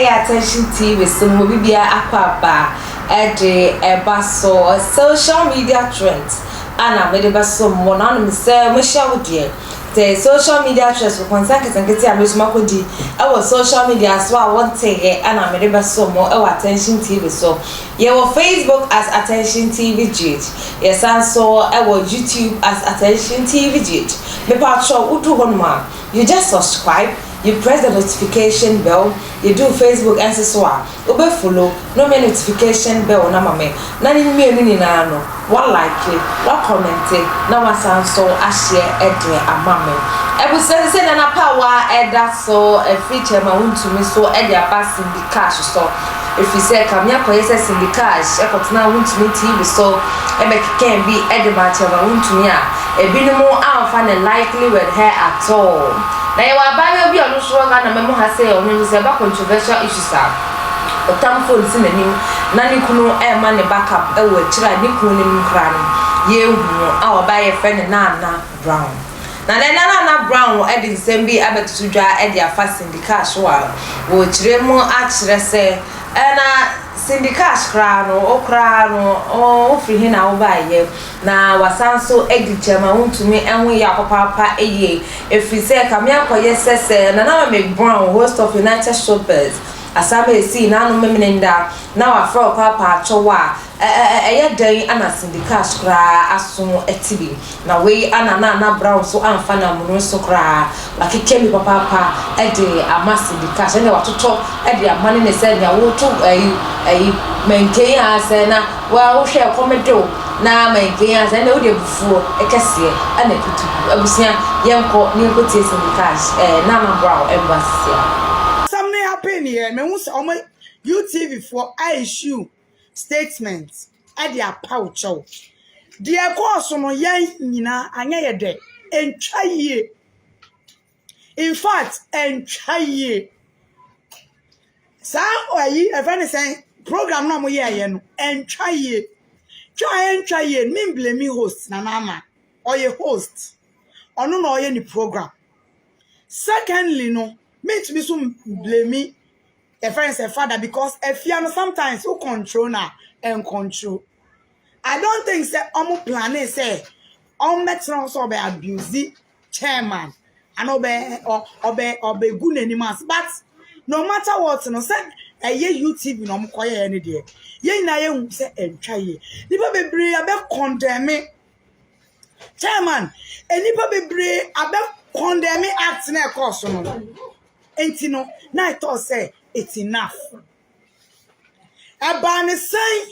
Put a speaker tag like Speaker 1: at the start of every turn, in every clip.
Speaker 1: Attention TV, some will be aquaba, social media trends. And I made a some one on Michelle dear. The social media trends for consent and get a Miss Makodi. Our social media as well. I want to take and I made a some more Attention TV. So, your Facebook as Attention TV Jit. Yes, and so our YouTube as Attention TV Jit. The part show Utu Honma. You just subscribe. You press the notification bell. You do Facebook and so on. Ube follow. No me notification bell na mame. Na ni me ni na no. One like it, one comment it. Na wasan so a share edre amame. Ebu se na power eda so a feature ma unto me so ede pass in the cash so. If you say come here for SS in the cash, e kotna unto me TV so e be can be ede ma chema unto me a. E bi no mo amfa na likely with her at all. Na yewa ba bi onu so ga na memo ha say onu say ba controversial issues a otamfo nsi nanim na ni kunu e ma ne backup e wo kira ni kunu ni nkra no ye hu a oba ye friend Naana Brown na Naana Brown e di sembi abetutu dwa e di afa syndicate so a wo kire mu a kire se na syndicate kra no o free hina wo ba ye na wasanso edi chema untumi enwu ya papa eye efri se kamia koye sese na Naana Brown host of United Shoppers asame si na no meminenda na wa fra papa chowa eye dan ana syndicate kra aso etibi na we ana Naana Brown so amfa na muno so kra wakekemi papa ede ama syndicate na watoto ede amane ne se nya wo to maintain ase na wa wo hwe komedo na maintain ase na wo de bufuo ekese ana kutu abusia yenko ni nkotie syndicate Naana Brown embassy
Speaker 2: something happen here me hu say omo UTV for issue statement at their pouch the course no yan nyina anya ye de entwa yie in fact entwa yie sa oyi e fa ne say program no mo ye no entwa yie entwa yie me blame host na mama oye host onu na oye ni program secondly no me to be so blame a friend say father because if you know sometimes who control now and control. I don't think say plan say metron so be abuse chairman and obe good animals but no matter what no say UTV no mo koye any there ye na ye hu say entwa ye nipa bebre abe condemn chairman nipa bebre abe condemn act na course no enti no na I thought say it's enough. Abane say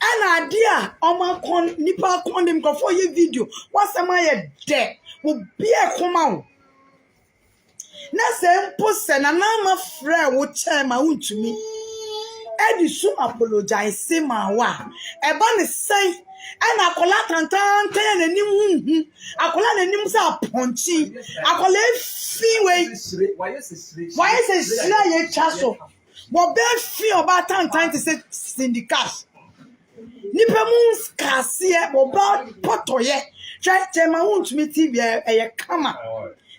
Speaker 2: an idea oma kon nipa condemn go for your video. What's am I there? Will be a come na say post na na friend wo chairman to me. Edi so apologize say ma wa. Ebane say and akola tantan ten nanim akola nanim sa ponchi akola fi we why is ye chaso wo be fi oba tantan to say syndicate nipa mu skase wo ba potoye try ma want me TV e kama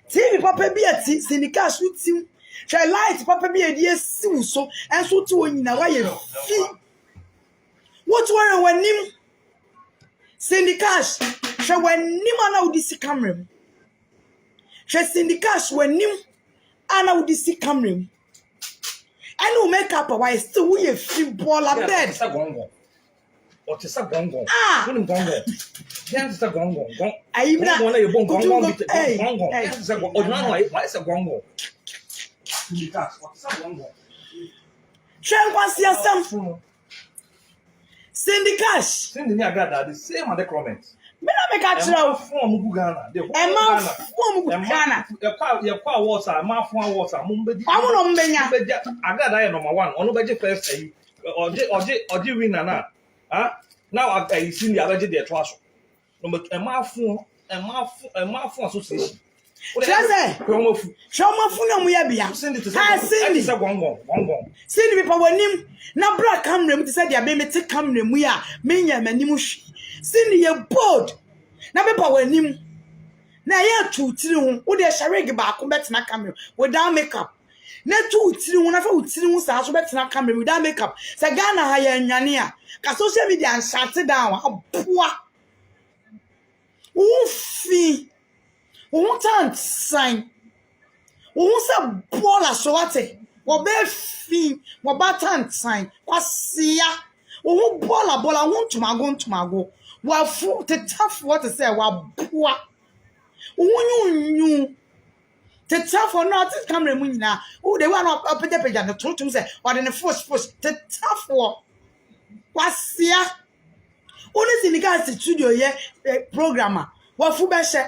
Speaker 2: TV papa bi ati syndicate utim try light papa bi e die siw so enso ti onyina wa ye fi what were wanim syndicate she wanim ana udisi camera she syndicate wanim ana udisi camera and we make up why still we free ball a bed
Speaker 3: o te sa gongo kun gongo yan sa gongo
Speaker 2: ai na
Speaker 3: gongo sa gongo o no why sa gongo syndicate o sa gongo
Speaker 2: she kwasi asam syndicate
Speaker 3: ni agada the same on the comments
Speaker 2: me na make a try
Speaker 3: form gu Ghana de
Speaker 2: form gu Ghana
Speaker 3: e kwa water ma form water mo mbedi
Speaker 2: amono mbenya
Speaker 3: agada ye number 1 ono beje first ayi oje winner na now I see the abeje de to aso number e ma form association
Speaker 2: Shoma funa mu ya bia.
Speaker 3: Sindi
Speaker 2: say
Speaker 3: gongo.
Speaker 2: Sindi people wanim na bra camera mu say dia be me te camera mu ya menya manim hwi. Sindi ye bold. Na people wanim. Na ya tutiri hu wo de shareg ba ko betena camera without makeup. na tu tiri hu na fa utiri hu sa so betina camera without makeup se Ghana ha ya nwane a ka social media and shut down aboa ufi won't sign won't say bola so wate wo be fi wo batan sign kwasia wo bola won tumago wa fu te tough what to say wa boa wonyu te tough or not camera mu nyina wo de wa no page no totum say or the force te tough wo kwasia only siniga studio ye programmer wa fu be she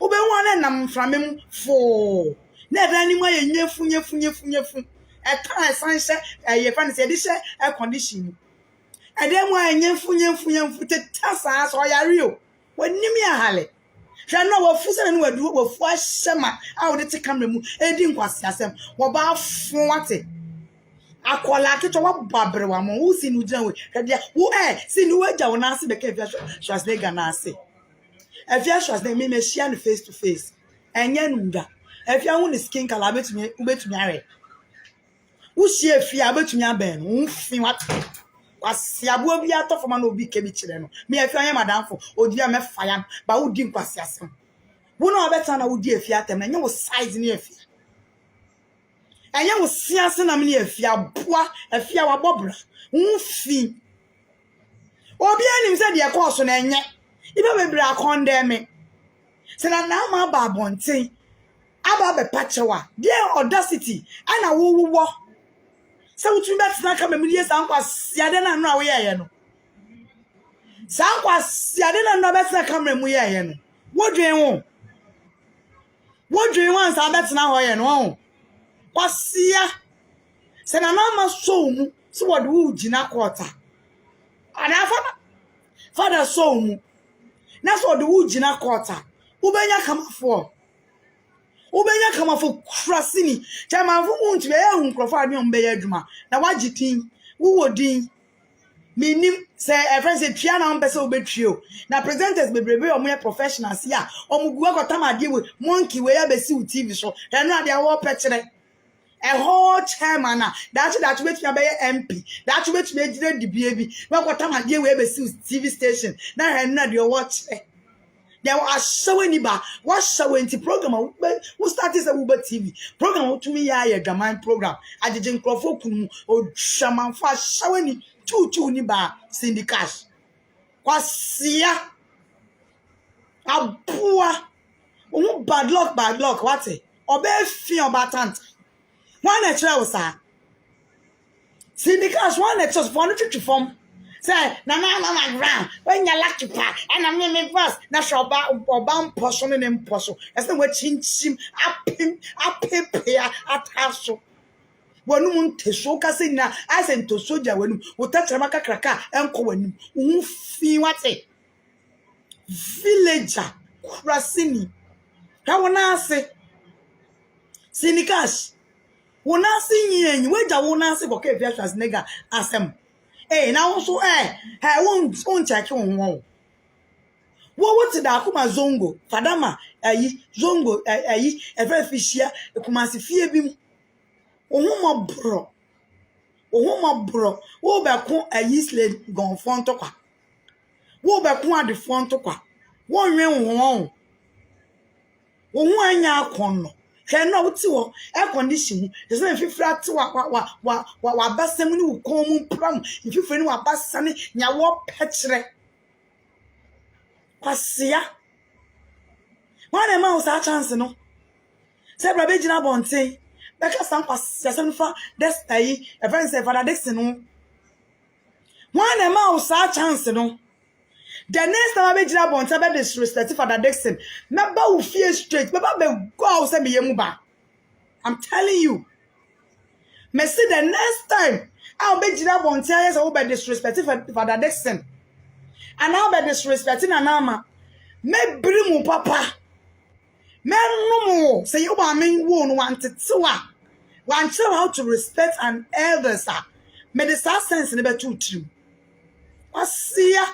Speaker 2: obe wan nam framem fo na da ni mo ye nyefu e kan sanse ye fa ne se de she air condition e de mo nyefu te tasa so ya rio wanim ya hale hwe no wa fu se ne wadu wa fu ahyema a wo de te camera mu e di nkwase asem wo ba fu wate akola keto wa babre wa mo wo si nu gyan we hwe wo si nu waja wo na ase be ka via Schwarzenegger na ase Evia Schwarzenegger me share no face to face. Enya nunda. Evia hu ni skin color betumi are. Wo share fia betumi aben. Wo fi wat. Kwasi abo bi atofoma na obi kebi kire no. Me afia anya madamfo. Odi a me fire ba wo di nkwasi asem. Wo na obeta na wo di afia atem na nya wo size ni afia. Enya wo siase na me ni afia boa afia wa bobra. Wo fi. Obi anim se de course na enye. Ibe bebra condemn se na ma ba bonten aba be pachewa there audacity ana wo se wutun bet na ka memie sankwa siade na no awe ye no sankwa siade na no bet na camera mu ye no wodwen wan sa bet na ho ye no kwasia se na ma so mu se wode wo gina kwota ana father so mu na so de wo gina kwota ubenya kamafo krasini chamanfo unti be hu nkrofo ade on be adwuma na wagitin wo wodin minim say friend say tria na mpese obetrio na presenters bebrebe o mo professionals ya o mugu akota ade we monkey we ya besi u TV so eno ade wo pekere a whole chairman na that betumi be MP that betumi ejire dibie bi akota ade we besi u TV station na eno ade watch there was showing ba what showing the program who started a Uber TV program to me ya gaman program ajeje nkrofo kunu o shaman fa showing two ni ba syndicate kwasia abua bad luck what obe fi obatant one na try osa syndicate one na just for no to form say Naana Brown when you lucky pa and I'm me first na shoba oba mposo ne mposo ese we chinchim apepea ataso wonu munteso ka se na asento soja wonu utachara makakraka enko wonu hu fi wate villager krasini ka wona ase sinikash wona ase yin weja wona ase boka via Schwarzenegger asem now so won't check on one. What would that come zongo? Fadama, zongo, a very fish here, a comasi fear bim. Oh, bro, wo back a yeast gone front to qua. Wo back one the front to qua. One ring one ya corner. No to air condition. There's no flat to what bassam will come prom. If you friend what bassani, ya walk petre. Quasia. One mouse a chance no. Sebra Bejina Bonte. Becca San Quasia for that's a friend say for Dixon. One mouse a chance no. The next time I be jina bonta be disrespect for that Dixon. Meba will fear straight. Meba be go out and be yemuba. I'm telling you. Me see the next time I'll be jina bonta yes I will be disrespect for that Dixon. And I'll be disrespecting Anama. Me bring papa. Me no more. Say you ba me won want it to want you how to respect an elder sir. Me the sense in be too true. Asia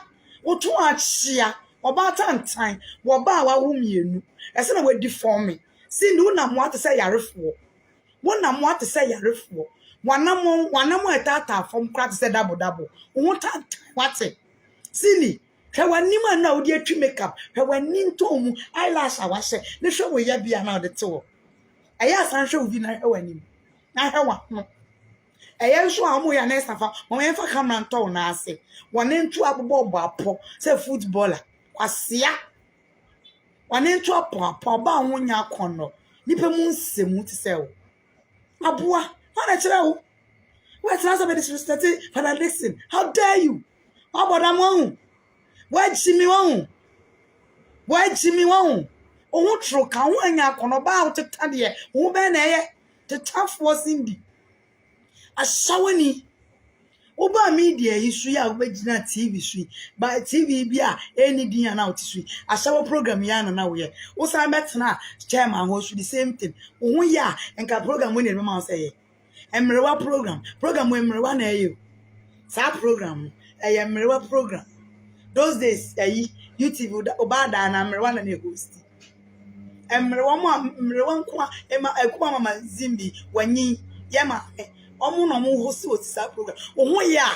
Speaker 2: Otu achia oba tantan wo ba wa wo mienu ese na wadi for me si ndu na mo ate say yarefo Wona mo ate say yarefo. Wanamo etata from crack say double. Wonta wate. Silly. Hwe wanim na wo de atwi makeup. Hwe wanim to mu eyelash awahye. Ne hwe wo ya bia na wo de te wo. Aya san hwe wo bi na hwe wanim. Na hwe wa no. Aya nso amu ya na safa. Mo yen fa camera nto na ase. Wone ntu abobo apo say footballer. Kwasia. Wone ntu apo ba ho nya kono. Nipa mu nsemu ti say wo. Abua, what a child. What's the answer by disrespect? Father, listen. How dare you? How about that one? Why Jimmy won't? Why Jimmy won't? Oh, true, can one yak on about to Tadia, who ben air, the tough was Indy. A shawany. Oba media history a wejina TV street by TV bia any dia na outisui a shower program ya na we o sa metna chairman host the same thing o ya enka program we ne ma say emrewa program we emrewa na eyo sa program emrewa program those days YouTube oba da na emrewa na host emrewa nko ema ekuma mama zimbi wanyi yema omo no mo host otisa program oho ya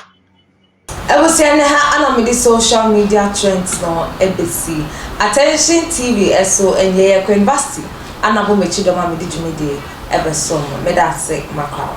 Speaker 1: Ebusiane ha ana me di social media trends no ebesi attention TV so enye university ana bo mechi do ma me di jumede ebeso me da se makao